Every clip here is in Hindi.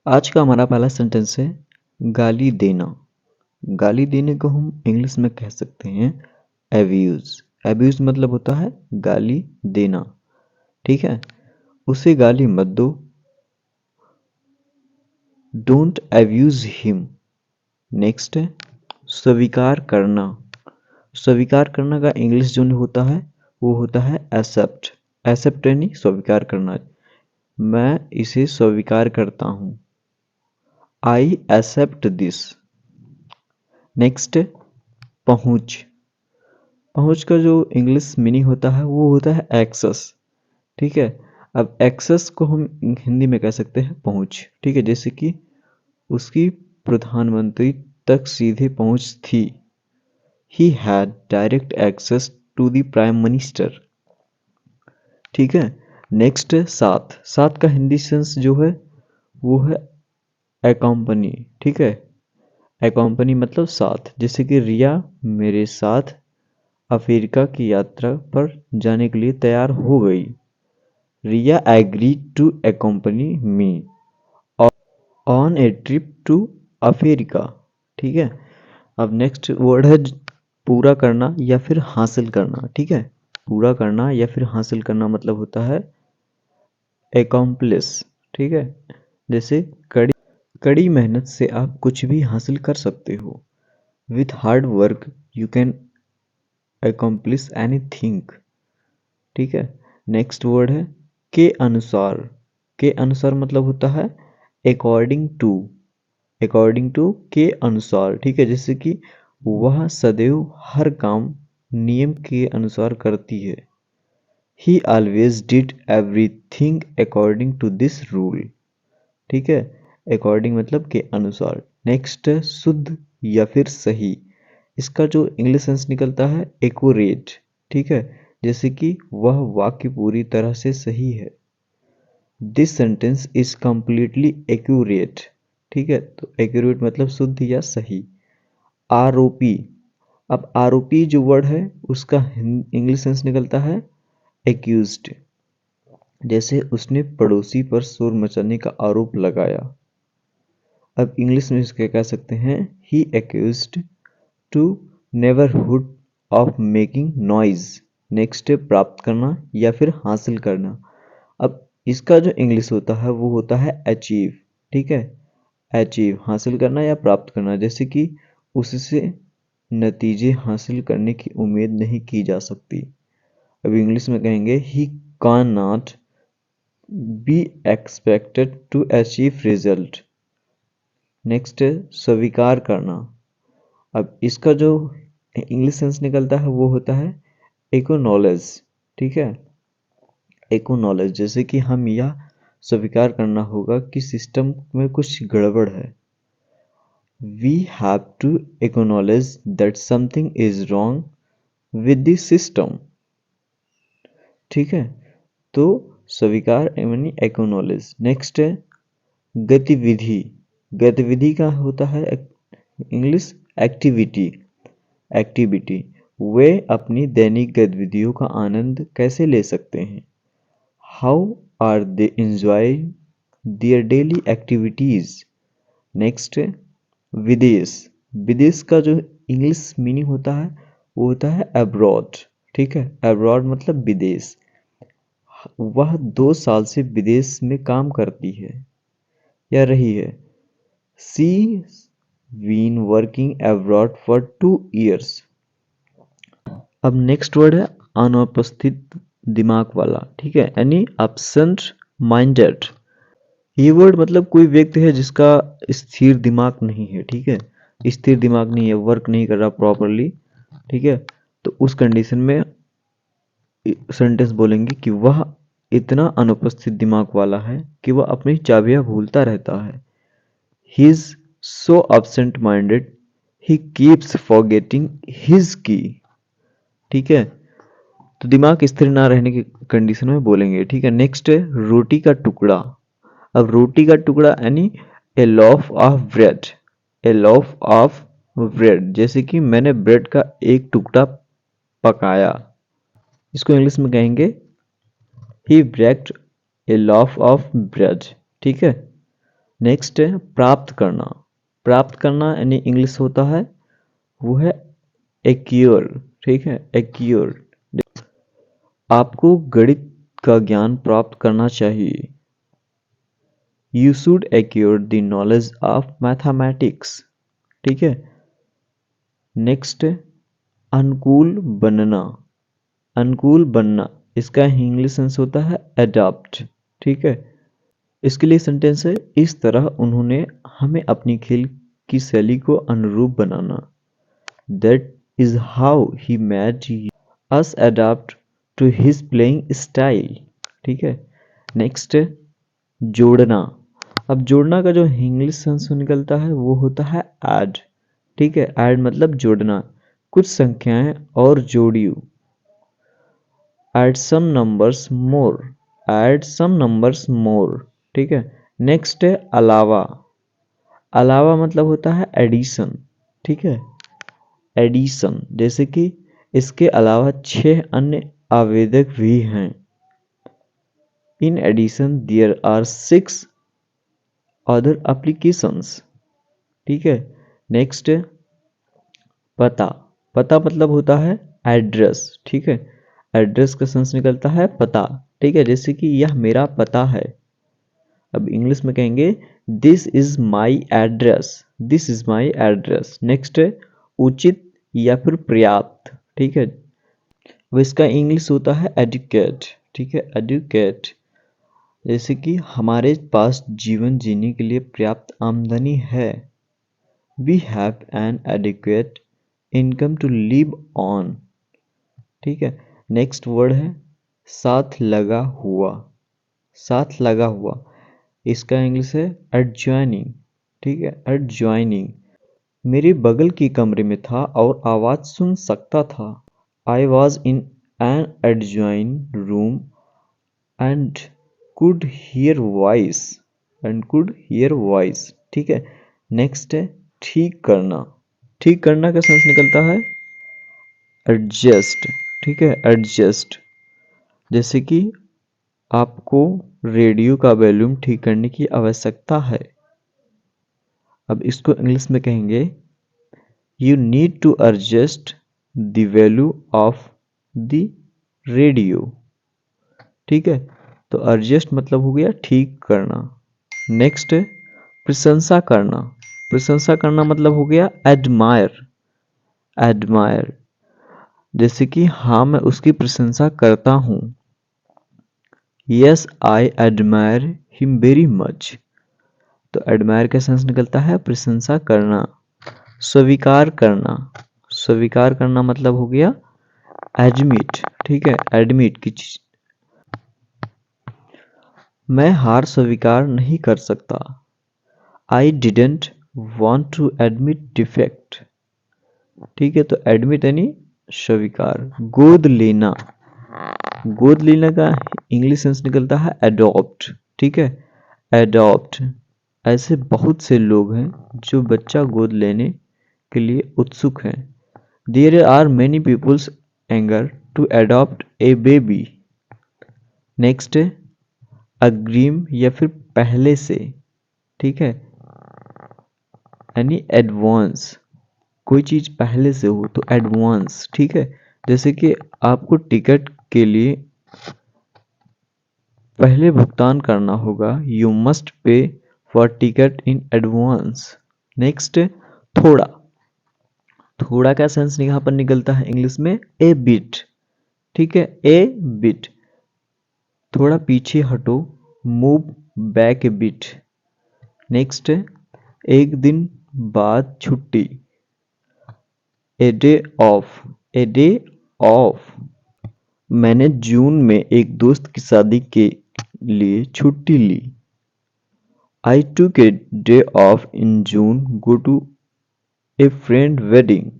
आज का हमारा पहला सेंटेंस है गाली देना। गाली देने को हम इंग्लिश में कह सकते हैं एब्यूज। एब्यूज मतलब होता है गाली देना। ठीक है, उसे गाली मत दो। Don't abuse him. नेक्स्ट है स्वीकार करना। स्वीकार करना का इंग्लिश जो होता है वो होता है एक्सेप्ट। एक्सेप्ट यानी स्वीकार करना। मैं इसे स्वीकार करता हूँ। I accept this. नेक्स्ट पहुँच। पहुँच का जो इंग्लिश मीनिंग होता है वो होता है एक्सेस। ठीक है, अब एक्सेस को हम हिंदी में कह सकते हैं पहुँच। ठीक है, जैसे कि उसकी प्रधानमंत्री तक सीधे पहुँच थी। He had direct access to the prime minister. ठीक है, नेक्स्ट साथ। साथ का हिंदी सेंस जो है वो है एकम्पनी। ठीक है, एकम्पनी मतलब साथ। जैसे कि रिया मेरे साथ अफ्रीका की यात्रा पर जाने के लिए तैयार हो गई। Riya agreed to accompany me on a trip to Africa. ठीक है, अब नेक्स्ट वर्ड है पूरा करना या फिर हासिल करना। ठीक है, पूरा करना या फिर हासिल करना मतलब होता है accomplish। ठीक है, जैसे कड़ी कड़ी मेहनत से आप कुछ भी हासिल कर सकते हो। With hard work you can accomplish anything। ठीक है, नेक्स्ट वर्ड है के अनुसार। के अनुसार मतलब होता है अकॉर्डिंग टू। अकॉर्डिंग टू के अनुसार। ठीक है, जैसे कि वह सदैव हर काम नियम के अनुसार करती है। He always did everything according to this rule. ठीक है, अकॉर्डिंग मतलब के अनुसार। नेक्स्ट है शुद्ध या फिर सही। इसका जो इंग्लिश सेंस निकलता है एक्यूरेट। ठीक है, जैसे कि वह वाक्य पूरी तरह से सही है। This sentence is completely accurate. ठीक है, तो एक्यूरेट मतलब शुद्ध या सही। आरोपी। अब आरोपी जो वर्ड है उसका इंग्लिश सेंस निकलता है एक्यूज्ड। जैसे उसने पड़ोसी पर शोर मचाने का आरोप लगाया। अब इंग्लिश में इसके कह सकते हैं he accused to neighbourhood of making noise. Next है प्राप्त करना या फिर हासिल करना। अब इसका जो इंग्लिश होता है वो होता है अचीव। ठीक है, अचीव हासिल करना या प्राप्त करना। जैसे कि उससे नतीजे हासिल करने की उम्मीद नहीं की जा सकती। अब इंग्लिश में कहेंगे he can not be expected to achieve result. Next है स्वीकार करना। अब इसका जो इंग्लिश सेंस निकलता है वो होता है एक्नॉलेज। ठीक है, एक्नॉलेज जैसे कि हम यह स्वीकार करना होगा कि सिस्टम में कुछ गड़बड़ है। We have to acknowledge that something is wrong with the system. ठीक है, तो स्वीकार यानी एक्नॉलेज। नेक्स्ट है गतिविधि। गतिविधि का होता है इंग्लिश एक्टिविटी। एक्टिविटी वे अपनी दैनिक गतिविधियों का आनंद कैसे ले सकते हैं। How are they enjoy their daily activities. Next विदेश। विदेश का जो इंग्लिश मीनिंग होता है वो होता है अब्रॉड। ठीक है, अब्रॉड मतलब विदेश। वह 2 साल से विदेश में काम करती है या रही है। She been working abroad for 2 years। अब नेक्स्ट वर्ड है अनुपस्थित दिमाग वाला। ठीक है, यानी एब्सेंट माइंडेड। ये वर्ड मतलब कोई व्यक्ति है जिसका स्थिर दिमाग नहीं है। ठीक है, स्थिर दिमाग नहीं है, वर्क नहीं कर रहा प्रॉपरली। ठीक है, तो उस कंडीशन में सेंटेंस बोलेंगे कि वह इतना अनुपस्थित दिमाग वाला है कि वह अपनी चाबियां भूलता रहता है। He is so absent minded he keeps forgetting his की। ठीक है, तो दिमाग स्थिर ना रहने की कंडीशन में बोलेंगे। ठीक है, नेक्स्ट है रोटी का टुकड़ा। अब रोटी का टुकड़ा यानी a loaf of bread. A loaf of bread जैसे कि मैंने ब्रेड का एक टुकड़ा पकाया। इसको इंग्लिश में कहेंगे ही broken A loaf of bread. ठीक है, नेक्स्ट है प्राप्त करना। प्राप्त करना यानी इंग्लिश होता है वो है एक्योर, ठीक है, एक्योर। आपको गणित का ज्ञान प्राप्त करना चाहिए। You should accrue the knowledge of mathematics, ठीक है। नेक्स्ट है अनुकूल बनना। अनुकूल बनना इसका इंग्लिश सेंस होता है अडॉप्ट, ठीक है। इसके लिए सेंटेंस है इस तरह उन्होंने हमें अपनी खेल की शैली को अनुरूप बनाना। That is how he made us adopt to his playing style, ठीक है। नेक्स्ट जोड़ना। अब जोड़ना का जो इंग्लिश सेंस निकलता है वो होता है ऐड, ठीक है। ऐड मतलब जोड़ना, कुछ संख्याएं और जोड़ियो। ऐड सम नंबर्स मोर, ऐड सम नंबर्स मोर, ठीक है। नेक्स्ट है अलावा। अलावा मतलब होता है एडिशन, ठीक है, एडिशन। जैसे कि इसके अलावा 6 अन्य आवेदक भी हैं। In addition there are 6 other applications, ठीक है। नेक्स्ट पता। पता मतलब होता है एड्रेस, ठीक है। एड्रेस का सेंस निकलता है पता, ठीक है। जैसे कि यह मेरा पता है। अब इंग्लिश में कहेंगे this is my address, this is my address. Next है उचित या फिर पर्याप्त, ठीक है। अब इसका इंग्लिश होता है एडुकेट, ठीक है, एडुकेट। जैसे कि हमारे पास जीवन जीने के लिए पर्याप्त आमदनी है। We have an adequate income to live on, ठीक है। नेक्स्ट वर्ड है साथ लगा हुआ। साथ लगा हुआ इसका इंग्लिश है एडजॉइनिंग, ठीक है, एडजॉइनिंग। मेरे बगल की कमरे में था और आवाज सुन सकता था। I was in an adjoin room and could hear voice, and could hear voice, ठीक है। नेक्स्ट है ठीक करना। ठीक करना का सेंस निकलता है एडजस्ट, ठीक है, एडजस्ट। जैसे कि आपको रेडियो का वॉल्यूम ठीक करने की आवश्यकता है। अब इसको इंग्लिश में कहेंगे you need to adjust the value of the radio, ठीक है। तो एडजस्ट मतलब हो गया ठीक करना। नेक्स्ट है प्रशंसा करना। प्रशंसा करना मतलब हो गया एडमायर, एडमायर। जैसे कि हाँ मैं उसकी प्रशंसा करता हूँ। Yes I admire him very much. तो एडमायर का सेंस निकलता है प्रशंसा करना। स्वीकार करना। स्वीकार करना मतलब हो गया एडमिट, ठीक है, एडमिट की चीज। मैं हार स्वीकार नहीं कर सकता। I didn't want to admit defect, ठीक है। तो एडमिट यानी स्वीकार। गोद लेना। गोद लेने का इंग्लिश सेंस निकलता है एडॉप्ट, ठीक है, एडॉप्ट। ऐसे बहुत से लोग हैं जो बच्चा गोद लेने के लिए उत्सुक हैं। There are many peoples anger to adopt a baby. Next है अग्रिम या फिर पहले से, ठीक है, यानी एडवांस। कोई चीज पहले से हो तो एडवांस, ठीक है। जैसे कि आपको टिकट के लिए पहले भुगतान करना होगा। You must pay for ticket in advance. Next थोड़ा। थोड़ा का सेंस यहाँ पर निकलता है इंग्लिश में ए बिट, ठीक है, ए बिट। थोड़ा पीछे हटो, मूव बैक ए बिट। नेक्स्ट एक दिन बाद छुट्टी, ए day of, A day of. मैंने जून में एक दोस्त की शादी के लिए छुट्टी ली। I took a day off in June go to a friend wedding,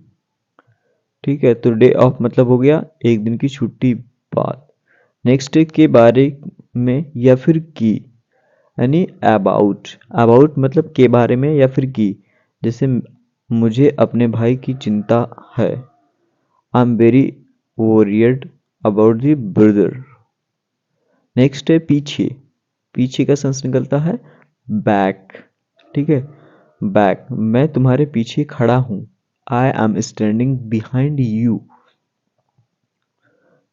ठीक है। तो डे ऑफ मतलब हो गया एक दिन की छुट्टी बाद। नेक्स्ट के बारे में या फिर की, यानी अबाउट। अबाउट मतलब के बारे में या फिर की। जैसे मुझे अपने भाई की चिंता है। I am very worried about the brother. Next है पीछे। पीछे का सेंस निकलता है बैक, ठीक है। बैक, मैं तुम्हारे पीछे खड़ा हूं। I am standing behind you.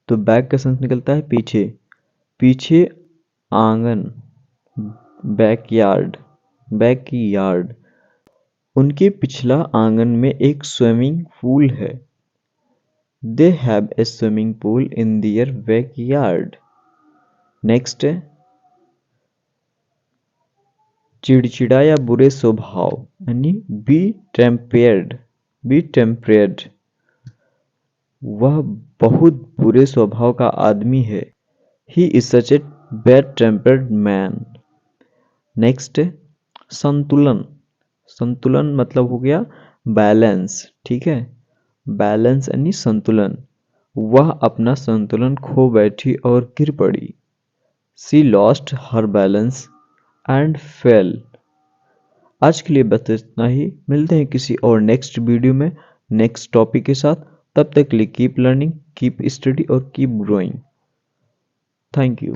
तो बैक का सेंस निकलता है पीछे। पीछे आंगन, बैकयार्ड, बैकयार्ड। उनके पिछला आंगन में एक स्विमिंग पूल है। They have a swimming pool in their backyard. Next है चिड़चिड़ा या बुरे स्वभाव, यानी बी टेम्पेयर्ड, बी टेम्पेयर्ड। वह बहुत बुरे स्वभाव का आदमी है। He is such a bad tempered man. Next है संतुलन। संतुलन मतलब हो गया बैलेंस, ठीक है। बैलेंस यानी संतुलन। वह अपना संतुलन खो बैठी और गिर पड़ी। She lost her balance and fell. आज के लिए बस इतना ही। मिलते हैं किसी और नेक्स्ट वीडियो में नेक्स्ट टॉपिक के साथ। तब तक के लिए कीप लर्निंग, कीप स्टडी और कीप ग्रोइंग। Thank you.